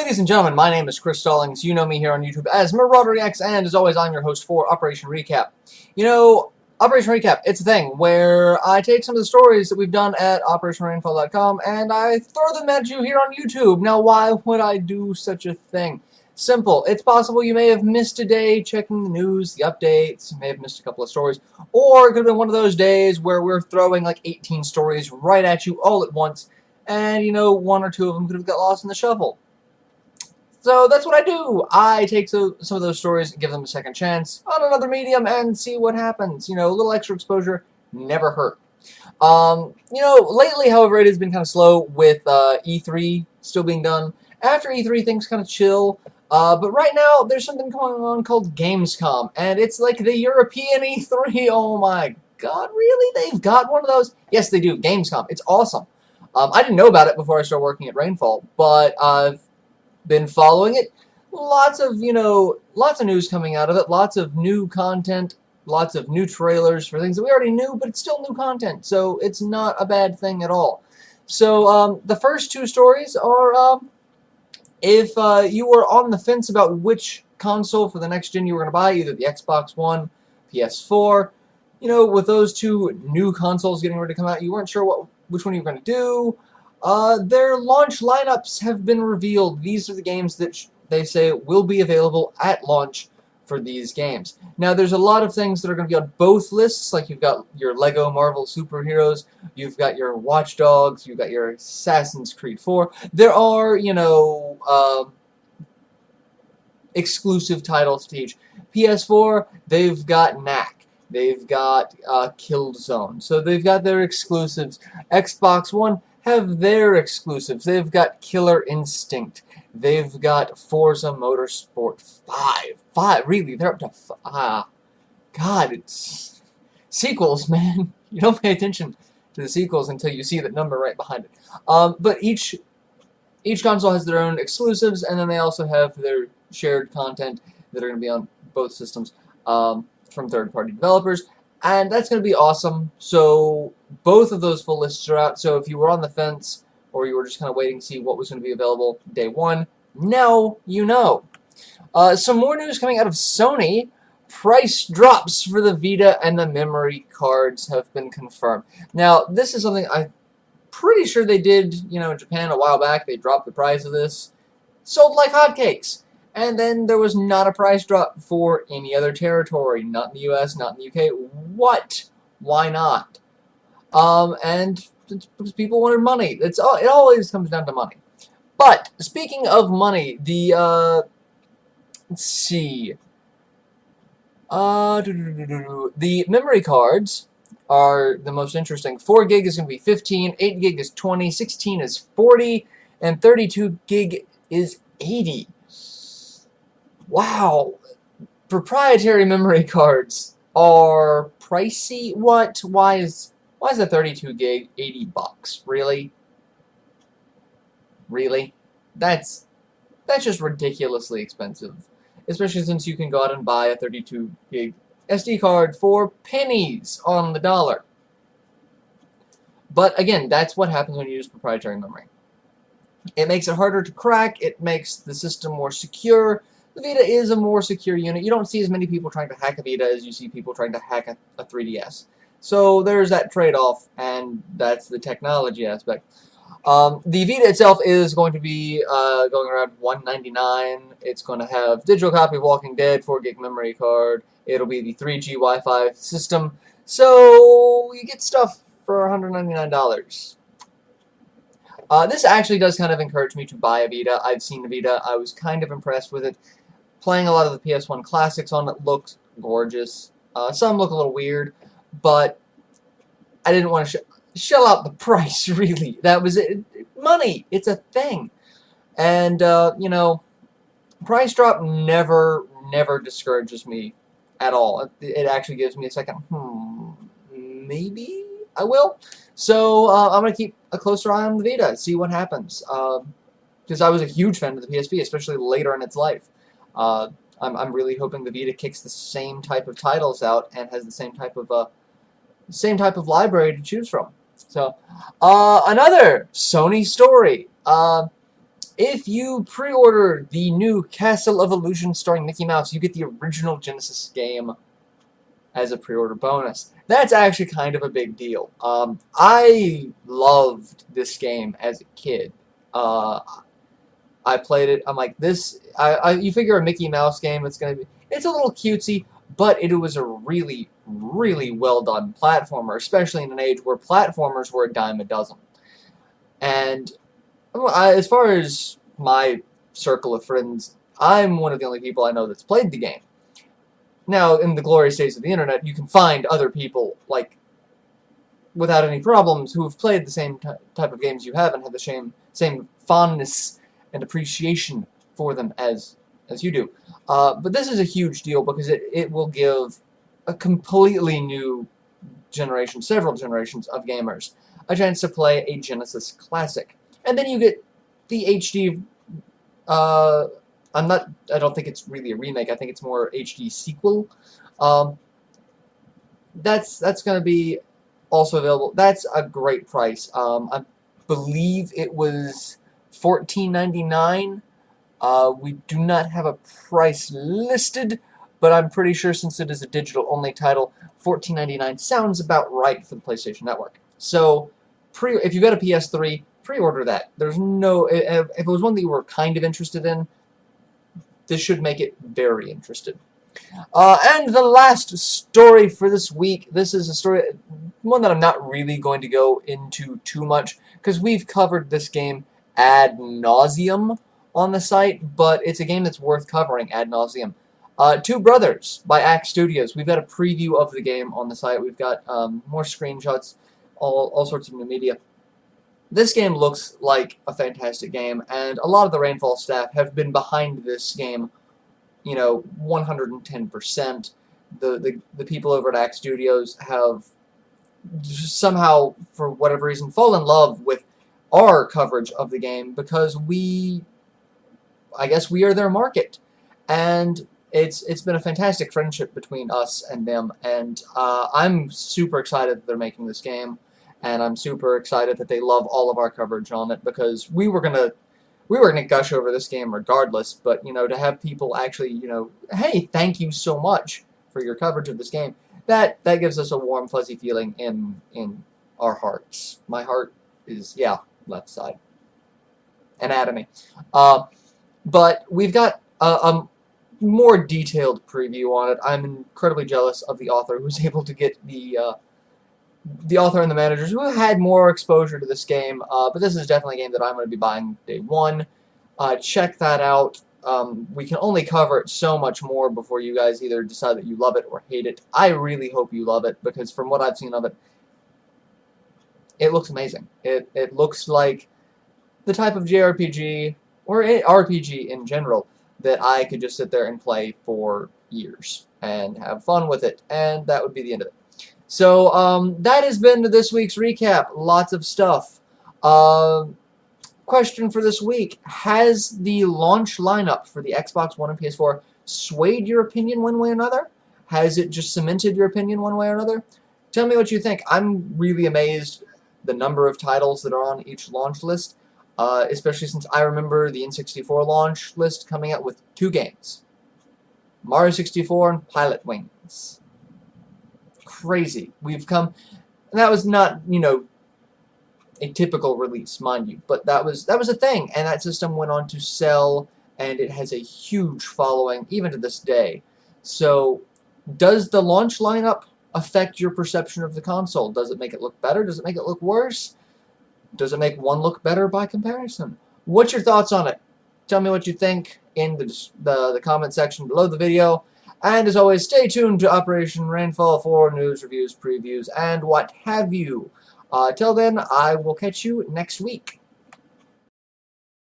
Ladies and gentlemen, my name is Chris Stollings. You know me here on YouTube as MarauderX, and as always, I'm your host for Operation Recap. You know, Operation Recap, it's a thing where I take some of the stories that we've done at OperationRainfall.com and I throw them at you here on YouTube. Now, why would I do such a thing? Simple. It's possible you may have missed a day checking the news, the updates, you may have missed a couple of stories, or it could have been one of those days where we're throwing like 18 stories right at you all at once, and, you know, one or two of them could have got lost in the shuffle. So that's what I do. I take some of those stories and give them a second chance on another medium and see what happens. You know, a little extra exposure never hurt. You know, lately, however, it has been kind of slow with E3 still being done. After E3, things kind of chill. But right now, there's something going on called Gamescom, and it's like the European E3. Oh my God, really? They've got one of those? Yes, they do. Gamescom. It's awesome. I didn't know about it before I started working at Rainfall, but I've been following it. Lots of news coming out of it, lots of new content, lots of new trailers for things that we already knew, but it's still new content, so it's not a bad thing at all. So the first two stories are if you were on the fence about which console for the next gen you were going to buy, either the Xbox One, PS4, you know, with those two new consoles getting ready to come out, you weren't sure which one you were going to do. Their launch lineups have been revealed. These are the games that they say will be available at launch for these games. Now, there's a lot of things that are going to be on both lists, like you've got your Lego Marvel superheroes, you've got your Watch Dogs, you've got your Assassin's Creed 4. There are, you know, exclusive titles to each. PS4, they've got Knack. They've got Killzone. So they've got their exclusives. Xbox One have their exclusives. They've got Killer Instinct. They've got Forza Motorsport 5. Really, they're up to 5. God, it's sequels, man. You don't pay attention to the sequels until you see the number right behind it. But each console has their own exclusives, and then they also have their shared content that are going to be on both systems from third-party developers. And that's going to be awesome. So both of those full lists are out. So if you were on the fence or you were just kind of waiting to see what was going to be available day one, now you know. Some more news coming out of Sony. Price drops for the Vita and the memory cards have been confirmed. Now, this is something I'm pretty sure they did, you know, in Japan a while back. They dropped the price of this. Sold like hotcakes. And then there was not a price drop for any other territory. Not in the US, not in the UK. What? Why not? And it's because people wanted money. It always comes down to money. But, speaking of money, the, let's see. The memory cards are the most interesting. 4 gig is going to be 15, 8 gig is 20, 16 is 40, and 32 gig is 80. Wow, proprietary memory cards are pricey. What? Why is a 32 gig $80? Really? Really? That's just ridiculously expensive. Especially since you can go out and buy a 32 gig SD card for pennies on the dollar. But again, that's what happens when you use proprietary memory. It makes it harder to crack. It makes the system more secure. The Vita is a more secure unit. You don't see as many people trying to hack a Vita as you see people trying to hack a 3DS. So there's that trade-off, and that's the technology aspect. The Vita itself is going to be going around $199. It's going to have digital copy of Walking Dead, 4 gig memory card. It'll be the 3G Wi-Fi system. So you get stuff for $199. This actually does kind of encourage me to buy a Vita. I've seen the Vita. I was kind of impressed with it. Playing a lot of the PS1 classics on it looked gorgeous. Some look a little weird, but I didn't want to shell out the price, really. That was it. Money. It's a thing. And, you know, price drop never discourages me at all. It actually gives me a second, maybe I will. So, I'm going to keep a closer eye on the Vita, see what happens. Because I was a huge fan of the PSP, especially later in its life. I'm really hoping the Vita kicks the same type of titles out and has the same type of library to choose from. So, another Sony story. if you pre-order the new Castle of Illusion starring Mickey Mouse, you get the original Genesis game as a pre-order bonus. That's actually kind of a big deal. I loved this game as a kid. I played it. I'm like, this. You figure a Mickey Mouse game, it's a little cutesy, but it was a really, really well done platformer, especially in an age where platformers were a dime a dozen. And as far as my circle of friends, I'm one of the only people I know that's played the game. Now, in the glorious days of the internet, you can find other people, like, without any problems, who have played the same type of games you have and have the same fondness and appreciation for them as you do. But this is a huge deal because it will give a completely new generation, several generations of gamers, a chance to play a Genesis classic. And then you get the HD, I don't think it's really a remake, I think it's more HD sequel. That's going to be also available. That's a great price. I believe it was $14.99. We do not have a price listed, but I'm pretty sure since it is a digital-only title, $14.99 sounds about right for the PlayStation Network. So, if you've got a PS3, pre-order that. There's no... If it was one that you were kind of interested in, this should make it very interesting. And the last story for this week, this is a story, one that I'm not really going to go into too much, because we've covered this game ad nauseum on the site, but it's a game that's worth covering ad nauseum. Two Brothers by Axe Studios. We've got a preview of the game on the site. We've got more screenshots, all sorts of new media. This game looks like a fantastic game, and a lot of the Rainfall staff have been behind this game, you know, 110%. The people over at Axe Studios have somehow, for whatever reason, fallen in love with our coverage of the game because I guess we are their market. And it's been a fantastic friendship between us and them, and I'm super excited that they're making this game. And I'm super excited that they love all of our coverage on it, because we were gonna gush over this game regardless. But you know, to have people actually, you know, hey, thank you so much for your coverage of this game, that gives us a warm, fuzzy feeling in our hearts. My heart is, yeah, left side, anatomy. But we've got a more detailed preview on it. I'm incredibly jealous of the author who's able to get the author and the managers who had more exposure to this game, but this is definitely a game that I'm going to be buying day one. Check that out. We can only cover it so much more before you guys either decide that you love it or hate it. I really hope you love it, because from what I've seen of it, it looks amazing. It looks like the type of JRPG, or RPG in general, that I could just sit there and play for years and have fun with it, and that would be the end of it. So, that has been this week's recap. Lots of stuff. Question for this week. Has the launch lineup for the Xbox One and PS4 swayed your opinion one way or another? Has it just cemented your opinion one way or another? Tell me what you think. I'm really amazed the number of titles that are on each launch list, especially since I remember the N64 launch list coming out with 2 games. Mario 64 and Pilot Wings. Crazy. We've come, and that was not, you know, a typical release, mind you, but that was a thing, and that system went on to sell, and it has a huge following even to this day. So, does the launch lineup affect your perception of the console? Does it make it look better? Does it make it look worse? Does it make one look better by comparison? What's your thoughts on it? Tell me what you think in the comment section below the video. And as always, stay tuned to Operation Rainfall for news, reviews, previews, and what have you. Till then, I will catch you next week.